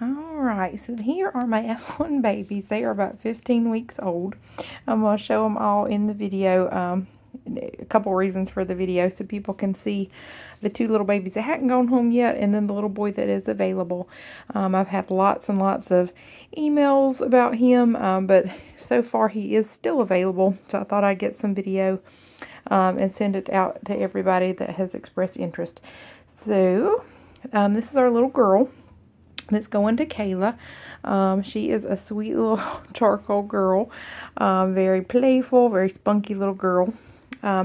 Alright, so here are my F1 babies. They are about 15 weeks old. I'm going to show them all in the video. A couple reasons for the video so people can see the two little babies that hadn't gone home yet and then the little boy that is available. I've had lots and lots of emails about him, but so far he is still available. So I thought I'd get some video and send it out to everybody that has expressed interest. So this is our little girl that's going to Kayla. She is a sweet little charcoal girl, very playful, very spunky little girl.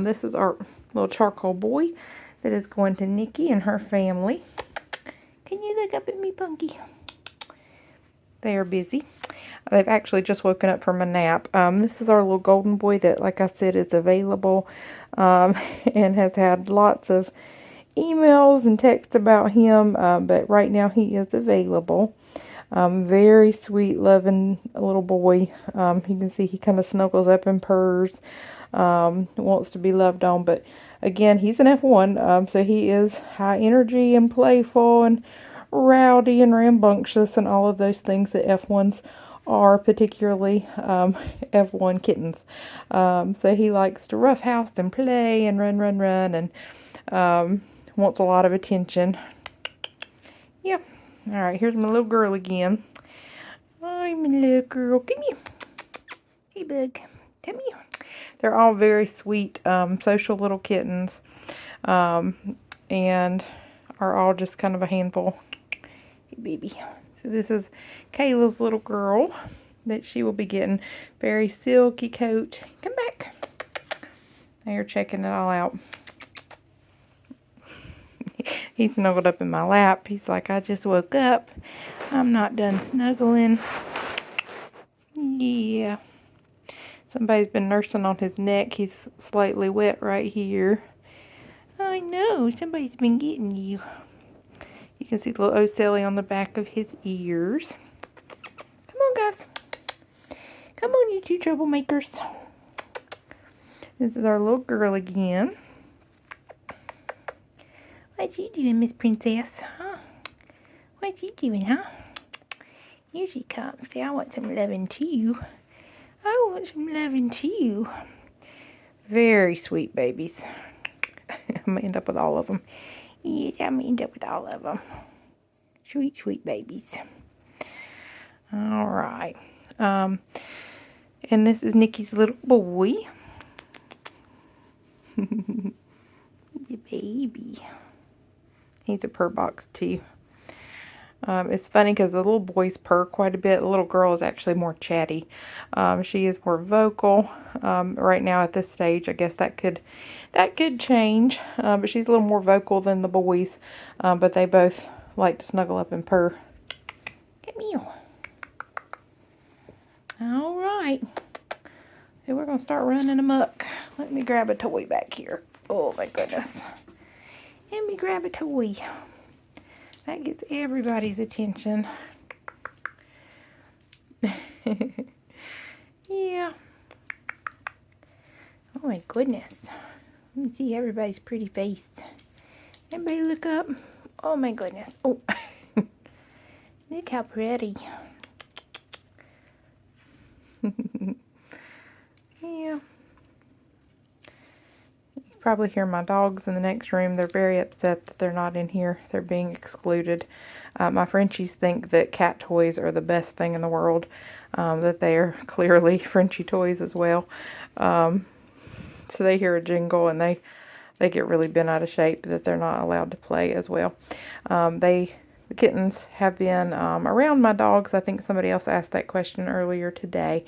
This is our little charcoal boy that is going to Nikki and her family. Can you look up at me, Punky? They are busy. They've actually just woken up from a nap. This is our little golden boy that, like I said, is available and has had lots of emails and texts about him, but right now he is available. Very sweet, loving little boy. You can see he kind of snuggles up and purrs, wants to be loved on, but again, he's an F1, so he is high energy and playful and rowdy and rambunctious and all of those things that F1s are, particularly F1 kittens. So he likes to roughhouse and play and run, and wants a lot of attention. Yeah. Alright, here's my little girl again. Hi, my little girl. Come here. Hey, bug. Come here. They're all very sweet, social little kittens, and are all just kind of a handful. Hey, baby. So this is Kayla's little girl that she will be getting. Very silky coat. Come back. They're checking it all out. He's snuggled up in my lap. He's like, I just woke up. I'm not done snuggling. Yeah. Somebody's been nursing on his neck. He's slightly wet right here. I know. Somebody's been getting you. You can see the little ocelli on the back of his ears. Come on, guys. Come on, you two troublemakers. This is our little girl again. What you doing, Miss Princess? Huh? What you doing, huh? Here she comes. See, I want some loving too. I want some loving too. Very sweet babies. I'm going to end up with all of them. Yeah, I'm going to end up with all of them. Sweet, sweet babies. All right. And this is Nikki's little boy. The baby. He's a purr box too. It's funny because the little boys purr quite a bit. The little girl is actually more chatty. She is more vocal. Right now at this stage, I guess that could change. But she's a little more vocal than the boys. But they both like to snuggle up and purr. Come here. All right. So we're going to start running amok. Let me grab a toy back here. Oh my goodness. Let me grab a toy. That gets everybody's attention. Yeah. Oh my goodness. Let me see everybody's pretty face. Everybody look up. Oh my goodness. Oh. Look how pretty. Yeah. Probably hear my dogs in the next room. They're very upset that they're not in here. They're being excluded. My Frenchies think that cat toys are the best thing in the world. That they are clearly Frenchie toys as well. So they hear a jingle and they get really bent out of shape that they're not allowed to play as well. The kittens have been around my dogs. I think somebody else asked that question earlier today.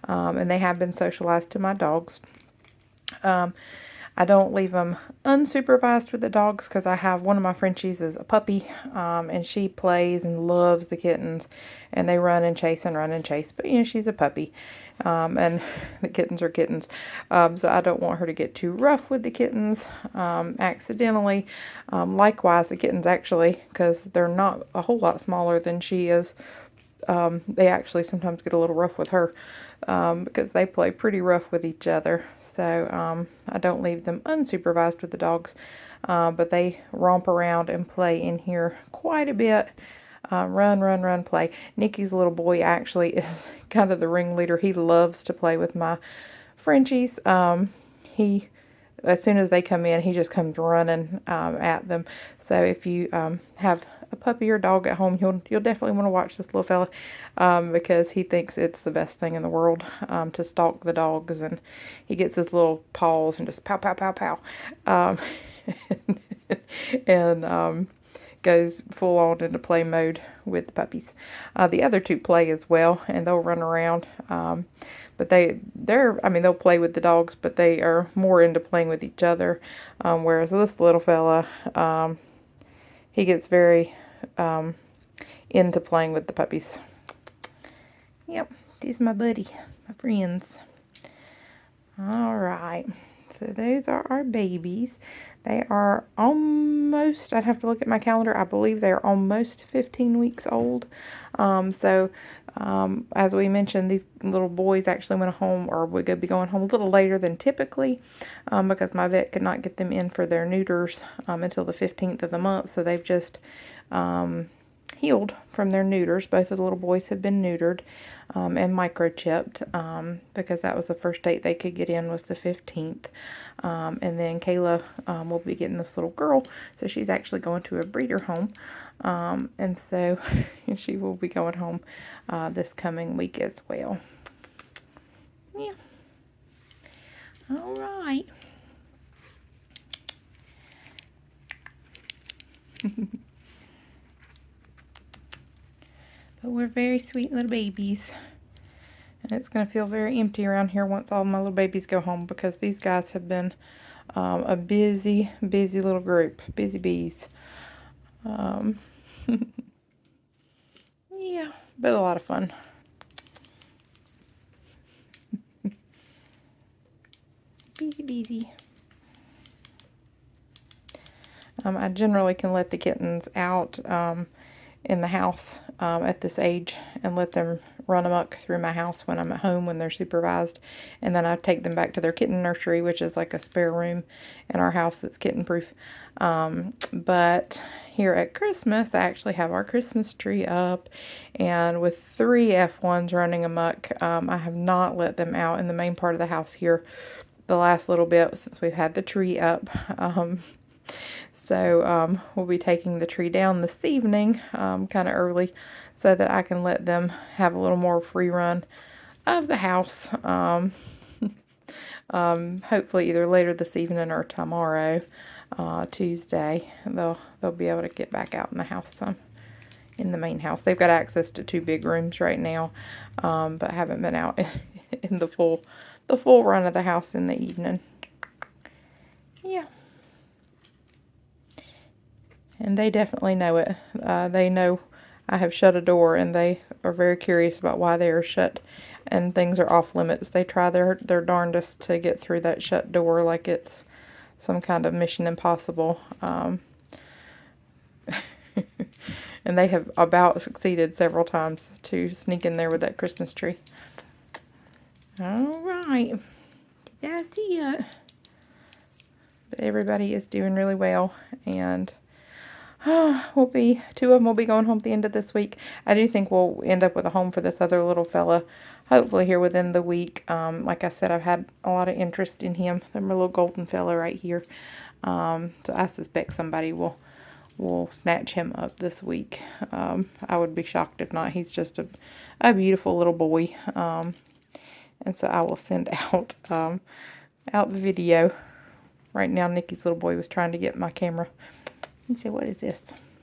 And they have been socialized to my dogs. I don't leave them unsupervised with the dogs because I have one of my Frenchies is a puppy, and she plays and loves the kittens, and they run and chase and run and chase, but you know, she's a puppy, and the kittens are kittens, so I don't want her to get too rough with the kittens accidentally. Likewise, the kittens actually, because they're not a whole lot smaller than she is, they actually sometimes get a little rough with her. Because they play pretty rough with each other. So I don't leave them unsupervised with the dogs, but they romp around and play in here quite a bit. Run, run, run, play. Nikki's little boy actually is kind of the ringleader. He loves to play with my Frenchies. He, as soon as they come in, he just comes running at them. So if you have a puppy or dog at home, you'll definitely want to watch this little fella because he thinks it's the best thing in the world to stalk the dogs, and he gets his little paws and just pow, pow, pow, pow. And goes full on into play mode with the puppies. The other two play as well, and they'll run around. But I mean, they'll play with the dogs, but they are more into playing with each other. Whereas this little fella, he gets very into playing with the puppies. Yep, these are my buddy, my friends. All right, so those are our babies. They are almost, I'd have to look at my calendar, I believe they are almost 15 weeks old. As we mentioned, these little boys actually went home, or would be going home a little later than typically, because my vet could not get them in for their neuters until the 15th of the month. So they've just healed from their neuters. Both of the little boys have been neutered and microchipped because that was the first date they could get in, was the 15th. And then Kayla will be getting this little girl, so she's actually going to a breeder home. And so she will be going home this coming week as well. Yeah. All right. But we're very sweet little babies. And it's going to feel very empty around here once all my little babies go home, because these guys have been a busy, busy little group. Busy bees. Yeah, but a lot of fun. Busy, busy. I generally can let the kittens out in the house at this age and let them run amok through my house when I'm at home, when they're supervised. And then I take them back to their kitten nursery, which is like a spare room in our house that's kitten proof. But here at Christmas, I actually have our Christmas tree up, and with 3 F1s running amok, I have not let them out in the main part of the house here the last little bit since we've had the tree up. So we'll be taking the tree down this evening, kind of early, so that I can let them have a little more free run of the house. Hopefully either later this evening or tomorrow, Tuesday, they'll be able to get back out in the house some, in the main house. They've got access to 2 big rooms right now, but haven't been out in the full run of the house in the evening. Yeah. And they definitely know it. They know I have shut a door, and they are very curious about why they are shut and things are off limits. They try their darndest to get through that shut door like it's some kind of mission impossible. And they have about succeeded several times to sneak in there with that Christmas tree. All right. That's it. But everybody is doing really well, and 2 of them will be going home at the end of this week. I do think we'll end up with a home for this other little fella, hopefully here within the week. Like I said, I've had a lot of interest in him. There's my little golden fella right here. So I suspect somebody will snatch him up this week. I would be shocked if not. He's just a beautiful little boy. And so I will send out the video. Right now, Nikki's little boy was trying to get my camera. And say, what is this?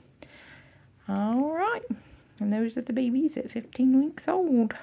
All right. And those are the babies at 15 weeks old.